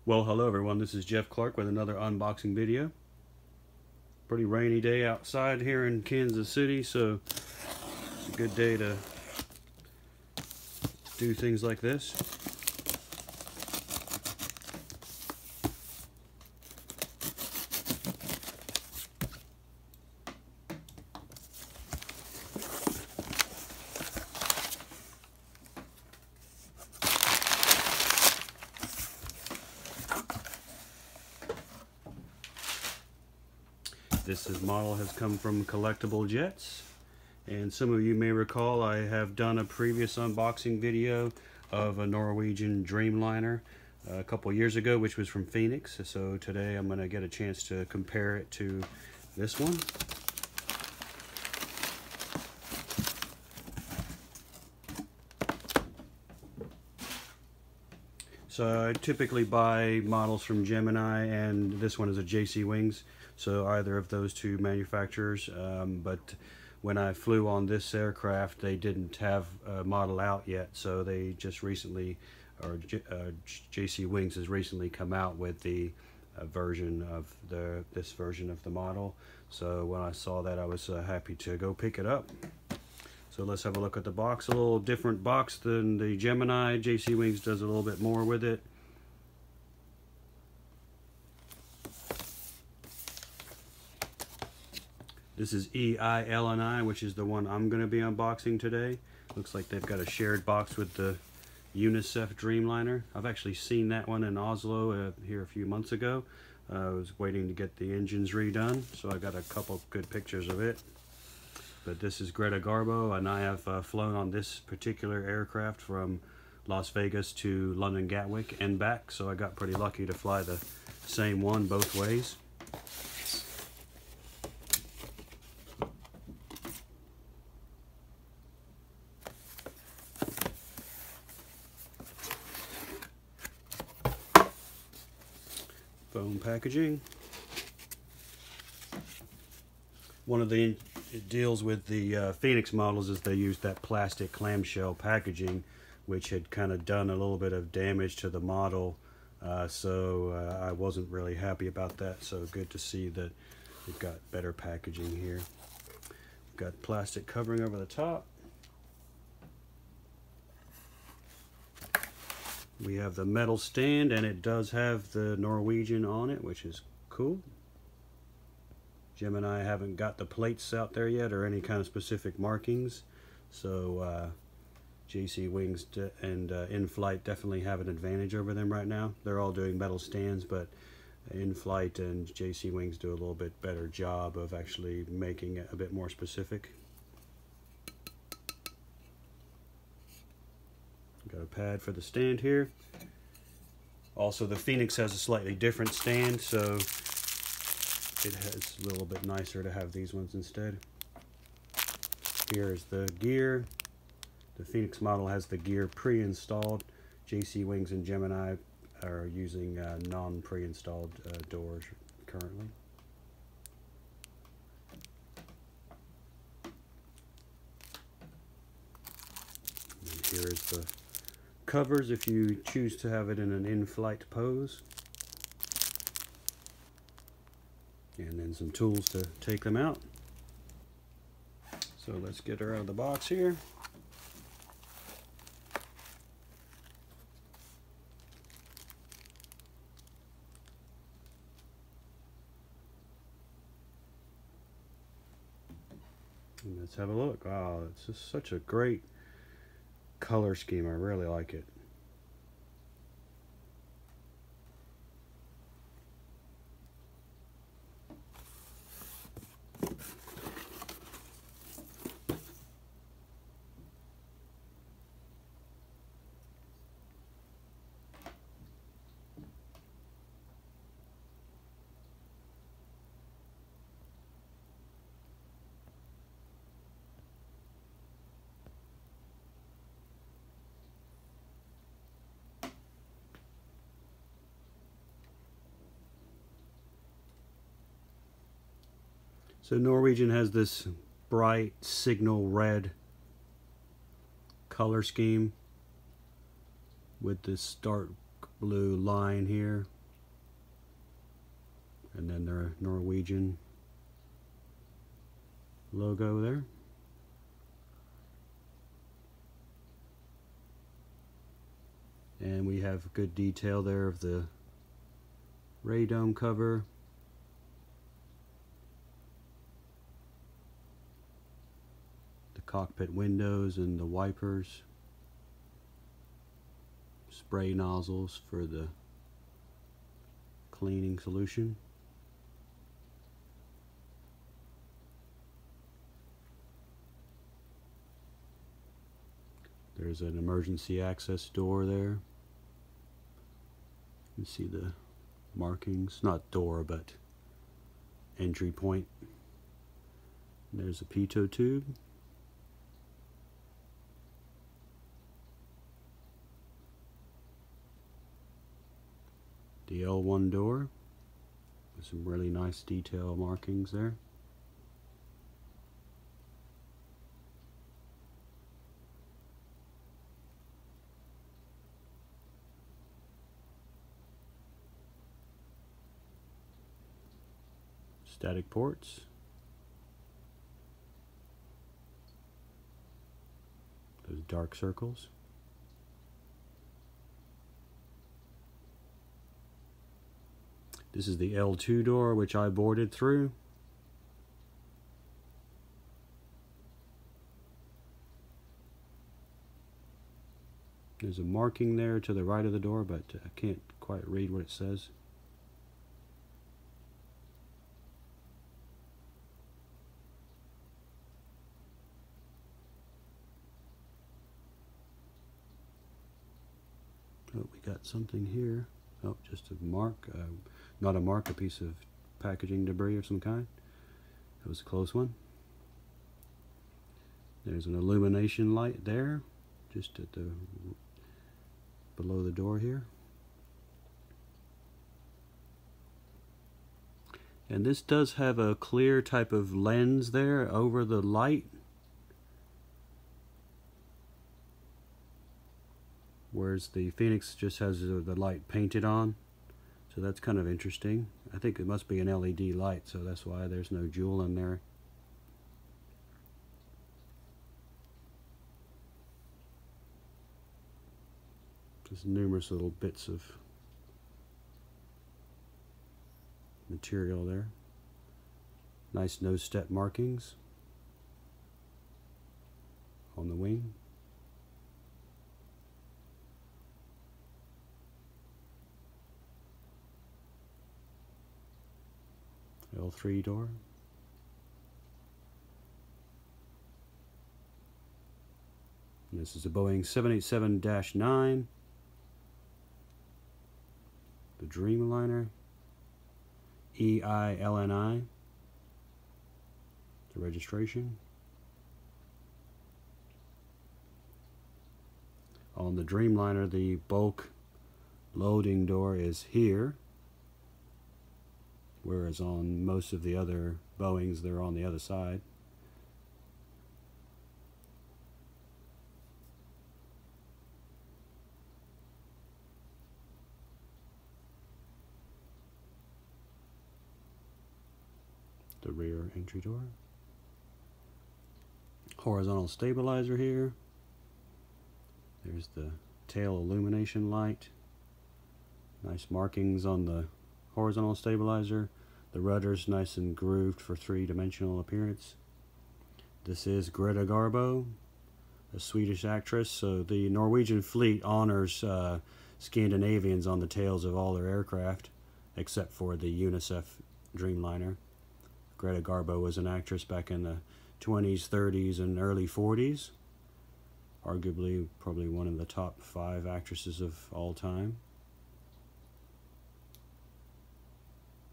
Well, hello everyone, this is Jeff Clark with another unboxing video. Pretty rainy day outside here in Kansas City, so it's a good day to do things like this. This model has come from Collectible Jets, and some of you may recall I have done a previous unboxing video of a Norwegian Dreamliner a couple years ago, which was from Phoenix. So today I'm going to get a chance to compare it to this one. So I typically buy models from Gemini, and this one is a JC Wings, so either of those two manufacturers. But when I flew on this aircraft, they didn't have a model out yet, so they just recently, or JC Wings has recently come out with the version of this version of the model. So when I saw that, I was happy to go pick it up. So let's have a look at the box. A little different box than the Gemini. JC Wings does a little bit more with it. This is EI-LNI, which is the one I'm going to be unboxing today. Looks like they've got a shared box with the UNICEF Dreamliner. I've actually seen that one in Oslo here a few months ago. I was waiting to get the engines redone, so I got a couple good pictures of it. But this is Greta Garbo, and I have flown on this particular aircraft from Las Vegas to London Gatwick and back, so I got pretty lucky to fly the same one both ways. Foam packaging. One of the deals with the Phoenix models is they used that plastic clamshell packaging, which had kind of done a little bit of damage to the model, so I wasn't really happy about that. So good to see that we've got better packaging here. We've got plastic covering over the top. We have the metal stand, and it does have the Norwegian on it, which is cool. Gemini haven't got the plates out there yet or any kind of specific markings, so JC Wings and In-Flight definitely have an advantage over them right now. They're all doing metal stands, but In-Flight and JC Wings do a little bit better job of actually making it a bit more specific. Got a pad for the stand here. Also, the Phoenix has a slightly different stand, so it's a little bit nicer to have these ones instead. Here is the gear. The Phoenix model has the gear pre-installed. JC Wings and Gemini are using non-pre-installed doors currently. And here is the covers if you choose to have it in an in-flight pose. And then some tools to take them out. So let's get her out of the box here. And let's have a look. Oh, it's just such a great color scheme. I really like it. So Norwegian has this bright signal red color scheme with this dark blue line here. and then their Norwegian logo there. And we have good detail there of the radome cover. The cockpit windows and the wipers. Spray nozzles for the cleaning solution. There's an emergency access door there. You can see the markings, not door, but entry point. And there's a pitot tube. The L1 door with some really nice detail markings there. Static ports. Those dark circles. This is the L2 door, which I boarded through. There's a marking there to the right of the door, but I can't quite read what it says. Oh, we got something here. Oh, just a mark. Not a mark, a piece of packaging debris of some kind. That was a close one. There's an illumination light there, just at the below the door here. And this does have a clear type of lens there over the light, whereas the Phoenix just has the light painted on. So that's kind of interesting. I think it must be an LED light, so that's why there's no jewel in there. There's numerous little bits of material there. Nice nose step markings on the wing. L3 door. And this is a Boeing 787-9. The Dreamliner. EI-LNI. The registration. On the Dreamliner, the bulk loading door is here, whereas on most of the other Boeings, they're on the other side. The rear entry door. Horizontal stabilizer here. There's the tail illumination light. Nice markings on the horizontal stabilizer. The rudder's nice and grooved for three-dimensional appearance. This is Greta Garbo, a Swedish actress. So the Norwegian fleet honors Scandinavians on the tails of all their aircraft, except for the UNICEF Dreamliner. Greta Garbo was an actress back in the 20s, 30s, and early 40s. Arguably, probably one of the top 5 actresses of all time.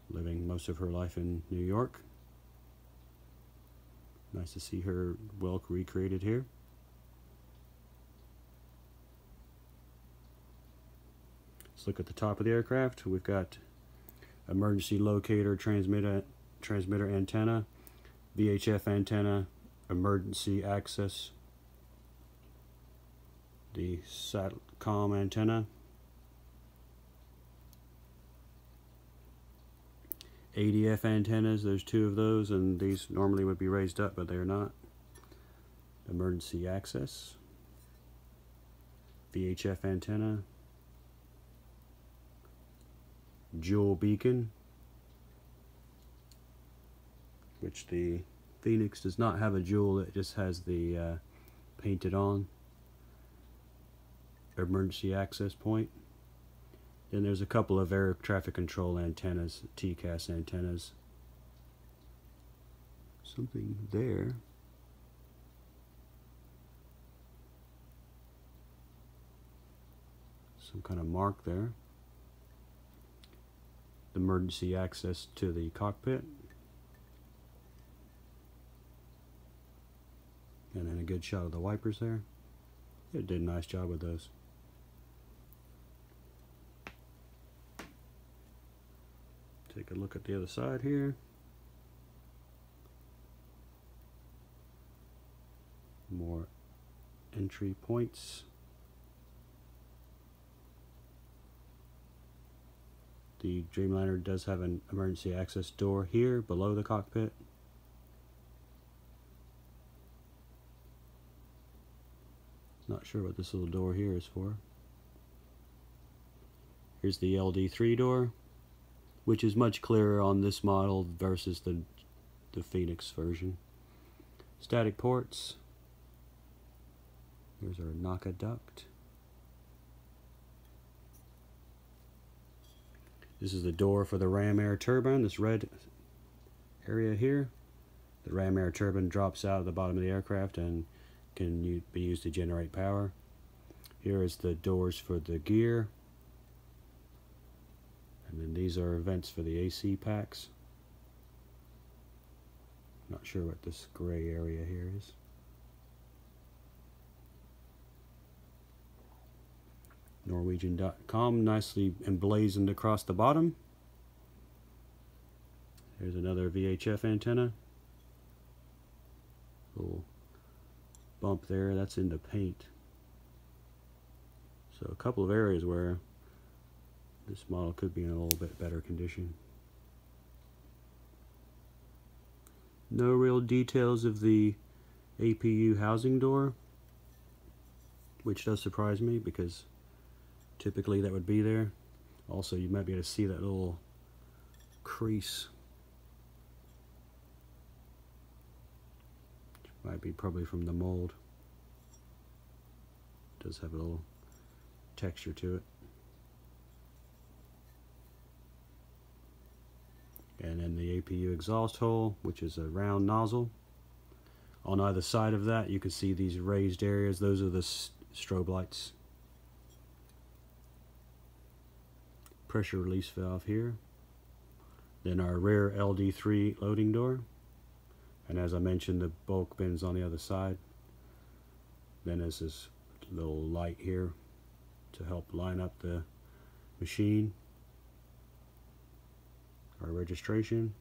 Living most of her life in New York. Nice to see her well recreated here. Let's look at the top of the aircraft. We've got emergency locator, transmitter antenna, VHF antenna, emergency access, the SATCOM antenna, ADF antennas. There's two of those, and these normally would be raised up, but they're not. Emergency access. VHF antenna. Jewel beacon, which the Phoenix does not have a jewel, it just has the painted on. Emergency access point. Then there's a couple of air traffic control antennas, TCAS antennas. Something there. Some kind of mark there. Emergency access to the cockpit. And then a good shot of the wipers there. It did a nice job with those. Take a look at the other side here. More entry points. The Dreamliner does have an emergency access door here below the cockpit. Not sure what this little door here is for. Here's the LD3 door, which is much clearer on this model versus the Phoenix version. Static ports. Here's our NACA duct. This is the door for the ram air turbine, this red area here. The ram air turbine drops out of the bottom of the aircraft and can be used to generate power. Here is the doors for the gear. And then these are vents for the AC packs. Not sure what this gray area here is. Norwegian.com nicely emblazoned across the bottom. Here's another VHF antenna. Little bump there, that's in the paint. So a couple of areas where this model could be in a little bit better condition. No real details of the APU housing door, which does surprise me because typically that would be there. Also, you might be able to see that little crease. Which might be probably from the mold. It does have a little texture to it. And then the APU exhaust hole, which is a round nozzle. On either side of that, you can see these raised areas. Those are the strobe lights. Pressure release valve here. Then our rear LD3 loading door. And as I mentioned, the bulk bins on the other side. Then there's this little light here to help line up the machine. Our registration.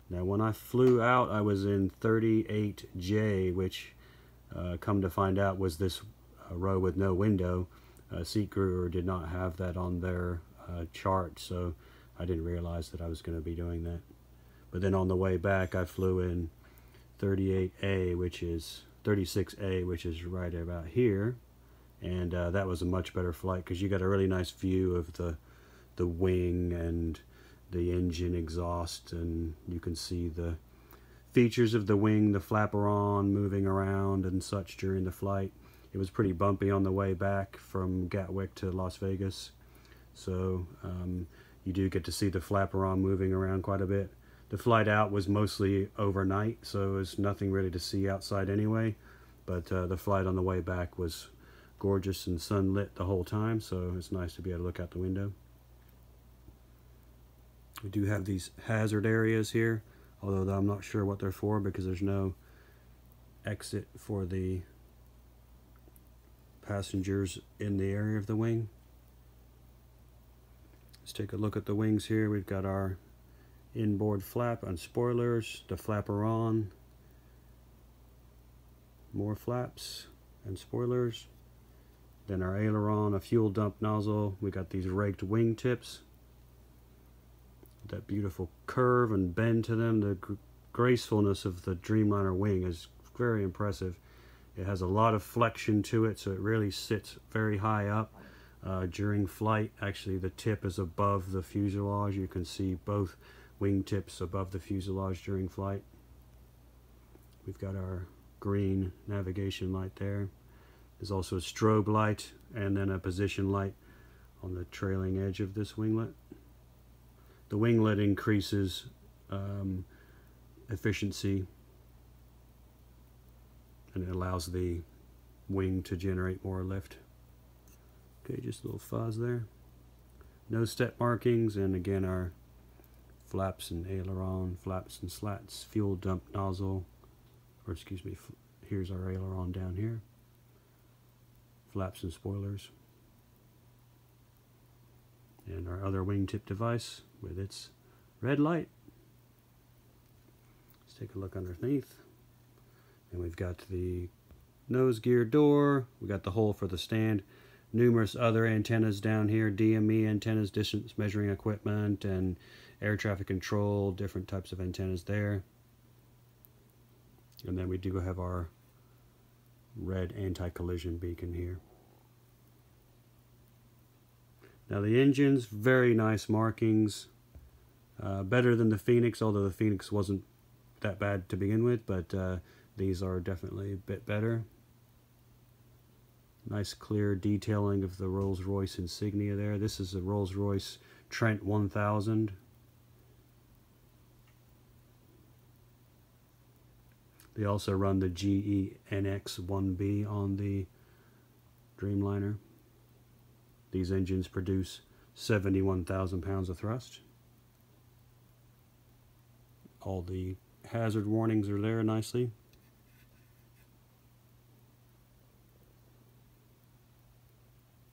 Now when I flew out, I was in 38J, which come to find out was this row with no window. Seat Guru did not have that on their chart, so I didn't realize that I was going to be doing that. But then on the way back, I flew in 38A, which is 36A, which is right about here, and that was a much better flight because you got a really nice view of the wing and the engine exhaust, and you can see the features of the wing, the flaperon moving around and such during the flight. It was pretty bumpy on the way back from Gatwick to Las Vegas, so you do get to see the flaperon moving around quite a bit. The flight out was mostly overnight, so there's nothing really to see outside anyway, but the flight on the way back was gorgeous and sunlit the whole time, so it's nice to be able to look out the window. We do have these hazard areas here, although I'm not sure what they're for because there's no exit for the passengers in the area of the wing. Let's take a look at the wings here. We've got our inboard flap and spoilers, the flaperon, more flaps and spoilers, then our aileron, a fuel dump nozzle. We got these raked wing tips. that beautiful curve and bend to them. The gracefulness of the Dreamliner wing is very impressive. It has a lot of flexion to it, so it really sits very high up. During flight, actually the tip is above the fuselage. You can see both wing tips above the fuselage during flight. We've got our green navigation light there. There's also a strobe light and then a position light on the trailing edge of this winglet. The winglet increases efficiency, and it allows the wing to generate more lift. Okay, just a little fuzz there. No step markings, and again our flaps and aileron, flaps and slats, fuel dump nozzle, or excuse me, here's our aileron down here. Flaps and spoilers. And our other wingtip device with its red light. Let's take a look underneath. And we've got the nose gear door. We got the hole for the stand. Numerous other antennas down here. DME antennas, distance measuring equipment, and air traffic control, different types of antennas there. And then we do have our red anti-collision beacon here. Now the engine's very nice markings. Better than the Phoenix, although the Phoenix wasn't that bad to begin with, but these are definitely a bit better. Nice clear detailing of the Rolls-Royce insignia there. This is a Rolls-Royce Trent 1000. They also run the GE-NX-1B on the Dreamliner. These engines produce 71,000 pounds of thrust. All the hazard warnings are there nicely.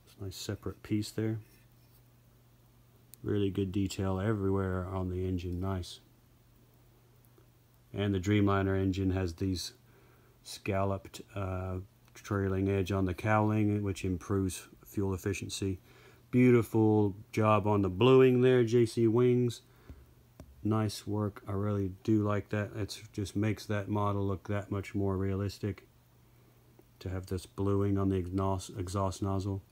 It's a nice separate piece there. Really good detail everywhere on the engine, nice. And the Dreamliner engine has these scalloped trailing edge on the cowling, which improves fuel efficiency. Beautiful job on the bluing there, JC Wings. Nice work. I really do like that. It just makes that model look that much more realistic to have this bluing on the exhaust nozzle.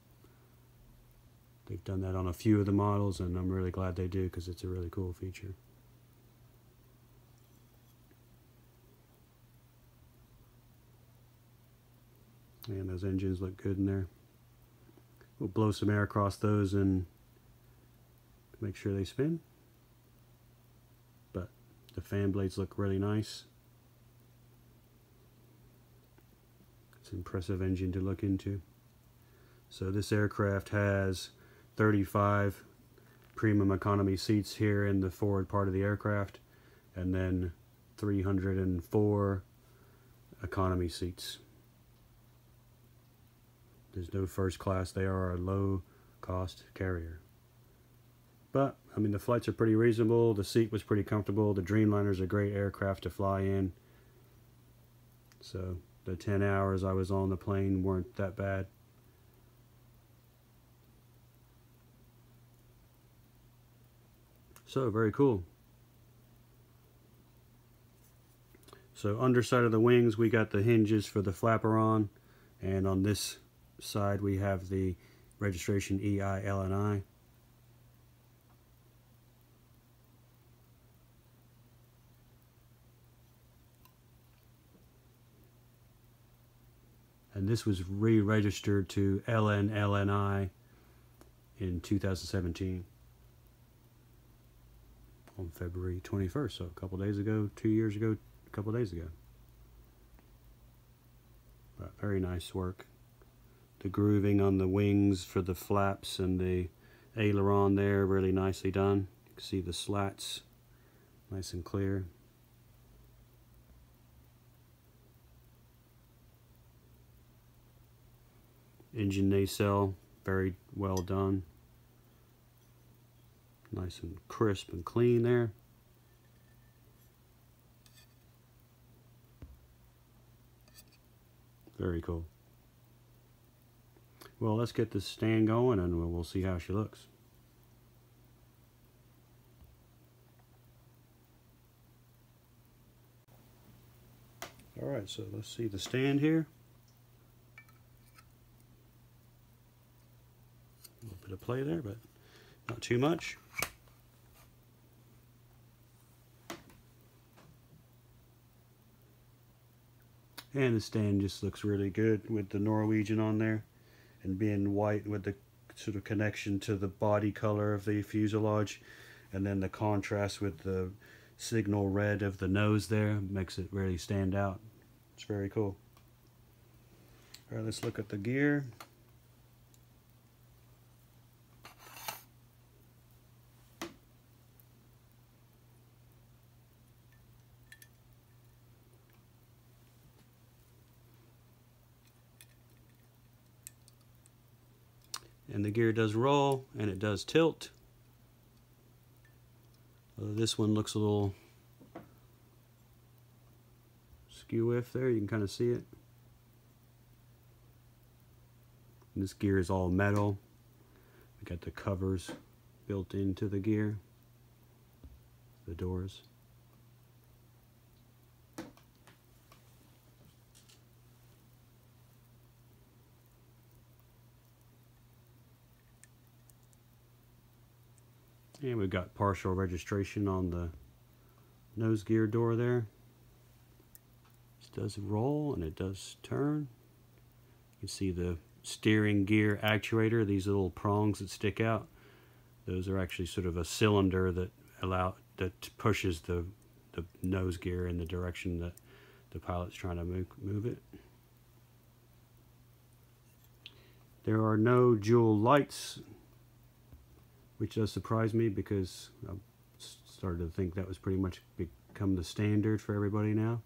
They've done that on a few of the models, and I'm really glad they do because it's a really cool feature. And those engines look good in there. We'll blow some air across those and make sure they spin. But the fan blades look really nice. It's an impressive engine to look into. So this aircraft has 35 premium economy seats here in the forward part of the aircraft, and then 304 economy seats. There's no first class. They are a low cost carrier. But, I mean, the flights are pretty reasonable. The seat was pretty comfortable. The Dreamliner is a great aircraft to fly in. So, the 10 hours I was on the plane weren't that bad. So, very cool. So, underside of the wings, we got the hinges for the flapper on. And on this side we have the registration EI-LNI. And this was re-registered to EI-LNI in 2017 on February 21st, so a couple days ago, 2 years ago, a couple days ago. But very nice work. The grooving on the wings for the flaps and the aileron there, really nicely done. You can see the slats nice and clear. Engine nacelle, very well done. Nice and crisp and clean there. Very cool. Well, let's get this stand going and we'll see how she looks. Alright, so let's see the stand here. A little bit of play there, but not too much. And the stand just looks really good with the Norwegian on there, and being white with the sort of connection to the body color of the fuselage, and then the contrast with the signal red of the nose there makes it really stand out. It's very cool. Alright, let's look at the gear. And the gear does roll, and it does tilt. This one looks a little skew-whiff there, you can kind of see it. And this gear is all metal. We got the covers built into the gear, the doors. And we've got partial registration on the nose gear door there. This does roll and it does turn. You can see the steering gear actuator, these little prongs that stick out. Those are actually sort of a cylinder that pushes the nose gear in the direction that the pilot's trying to move it. There are no dual lights, which does surprise me because I started to think that was pretty much become the standard for everybody now.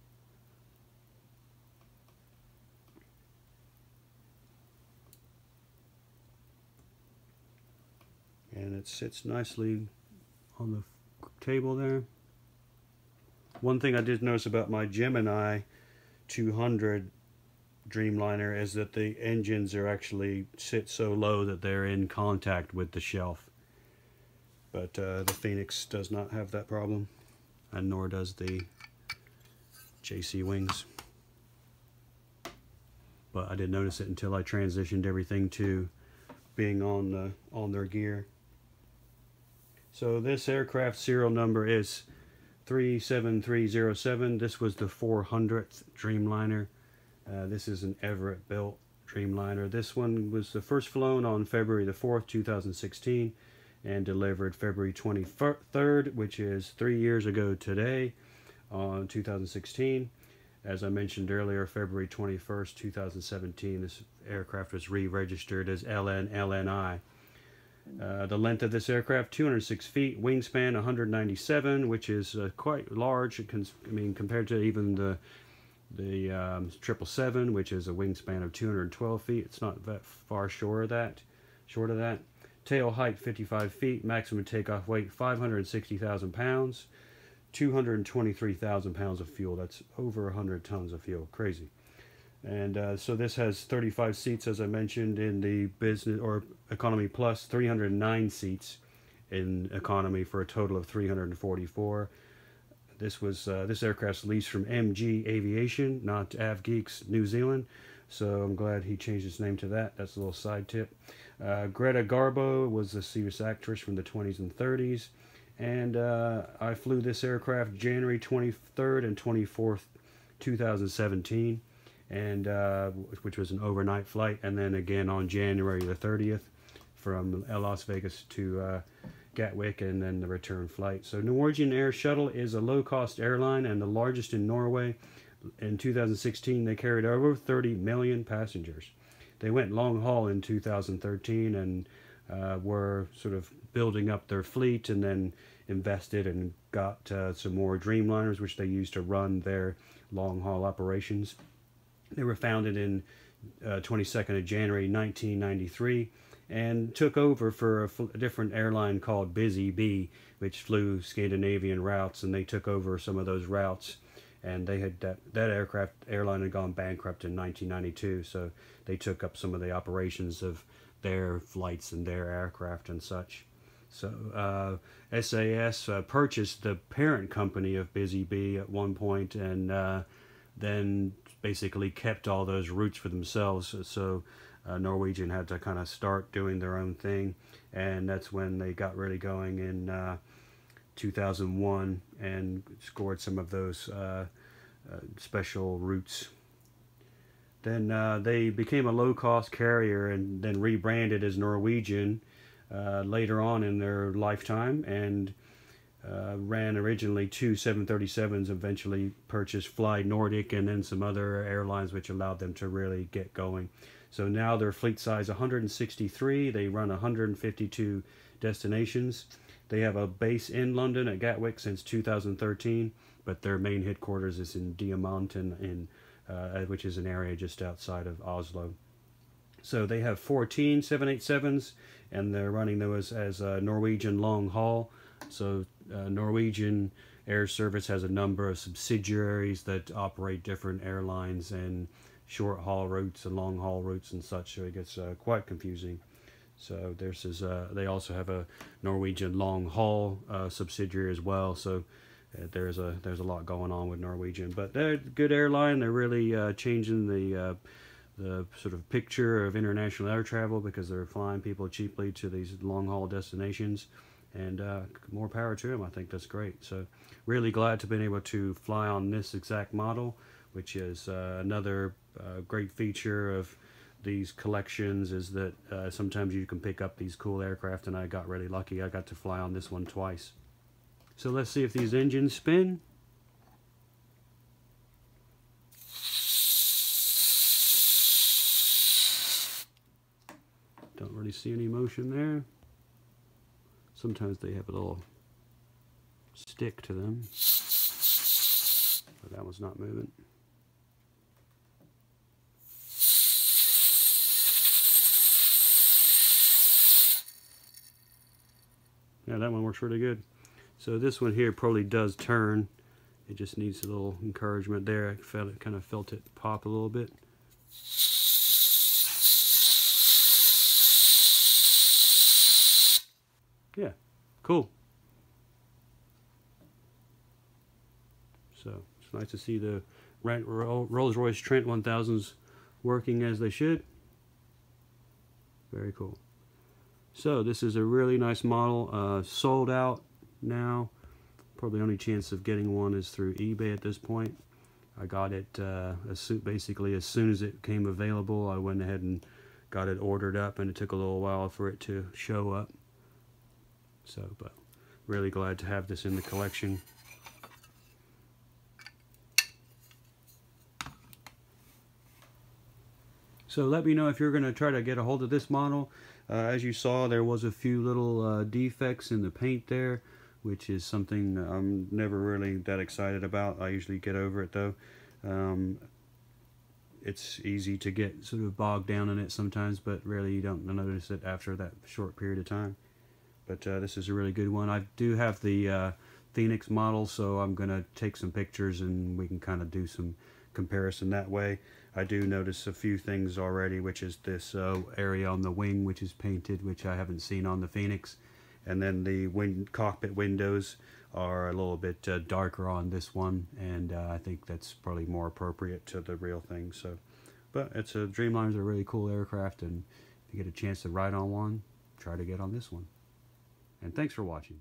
And it sits nicely on the table there. One thing I did notice about my Gemini 200 Dreamliner is that the engines are actually sit so low that they're in contact with the shelf. But the Phoenix does not have that problem, and nor does the JC Wings. But I didn't notice it until I transitioned everything to being on their gear. So this aircraft serial number is 37307. This was the 400th Dreamliner. This is an Everett built Dreamliner. This one was the first flown on February the 4th, 2016. And delivered February 23rd, which is 3 years ago today, on 2016. As I mentioned earlier, February 21st, 2017, this aircraft was re-registered as EI-LNI. The length of this aircraft, 206 feet, wingspan 197, which is quite large. I mean, compared to even the 777, which is a wingspan of 212 feet, it's not that far short of that. Tail height 55 feet, maximum takeoff weight 560,000 pounds, 223,000 pounds of fuel. That's over 100 tons of fuel. Crazy. And so this has 35 seats, as I mentioned, in the business or economy plus, 309 seats in economy for a total of 344. This aircraft's leased from MG Aviation, not AvGeeks New Zealand. So I'm glad he changed his name to that. That's a little side tip. Greta Garbo was a serious actress from the 20s and 30s. And I flew this aircraft January 23rd and 24th, 2017, and which was an overnight flight. And then again on January the 30th from Las Vegas to Gatwick, and then the return flight. So Norwegian Air Shuttle is a low-cost airline and the largest in Norway. In 2016, they carried over 30 million passengers. They went long haul in 2013 and were sort of building up their fleet, and then invested and got some more Dreamliners, which they used to run their long haul operations. They were founded in 22nd of January 1993 and took over for a different airline called Busy Bee, which flew Scandinavian routes, and they took over some of those routes. And they had that airline had gone bankrupt in 1992, so they took up some of the operations of their flights and their aircraft and such. So SAS purchased the parent company of Busy Bee at one point, and then basically kept all those routes for themselves. So Norwegian had to kind of start doing their own thing, and that's when they got really going in 2001 and scored some of those special routes. Then they became a low-cost carrier and then rebranded as Norwegian later on in their lifetime, and ran originally 2 737s, eventually purchased Fly Nordic and then some other airlines, which allowed them to really get going. So now their fleet size 163, they run 152 destinations. They have a base in London at Gatwick since 2013, but their main headquarters is in Diamanten, which is an area just outside of Oslo. So they have 14 787s, and they're running those as Norwegian long haul. So Norwegian Air Service has a number of subsidiaries that operate different airlines and short haul routes and long haul routes and such, so it gets quite confusing. So they also have a Norwegian long haul subsidiary as well. So there's a lot going on with Norwegian, but they're a good airline. They're really changing the sort of picture of international air travel because they're flying people cheaply to these long haul destinations, and more power to them. I think that's great. So really glad to have been able to fly on this exact model, which is another great feature of these collections, is that sometimes you can pick up these cool aircraft, and I got really lucky. I got to fly on this one twice. So let's see if these engines spin. Don't really see any motion there. Sometimes they have a little stick to them, but that one's not moving. Yeah, that one works really good. So this one here probably does turn. It just needs a little encouragement there. I kind of felt it pop a little bit. Yeah, cool. So it's nice to see the Rolls-Royce Trent 1000s working as they should. Very cool. So this is a really nice model, sold out now. Probably only chance of getting one is through eBay at this point. I got it basically as soon as it came available. I went ahead and got it ordered up, and it took a little while for it to show up. So, but really glad to have this in the collection. So let me know if you're going to try to get a hold of this model. As you saw, there was a few little defects in the paint there, which is something I'm never really that excited about. I usually get over it though. It's easy to get sort of bogged down in it sometimes, but really you don't notice it after that short period of time. But this is a really good one. I do have the Phoenix model, so I'm going to take some pictures and we can kind of do some comparison that way. I do notice a few things already, which is this area on the wing which is painted, which I haven't seen on the Phoenix, and then the cockpit windows are a little bit darker on this one, and I think that's probably more appropriate to the real thing. So, but it's a Dreamliner's a really cool aircraft, and if you get a chance to ride on one, try to get on this one. And thanks for watching.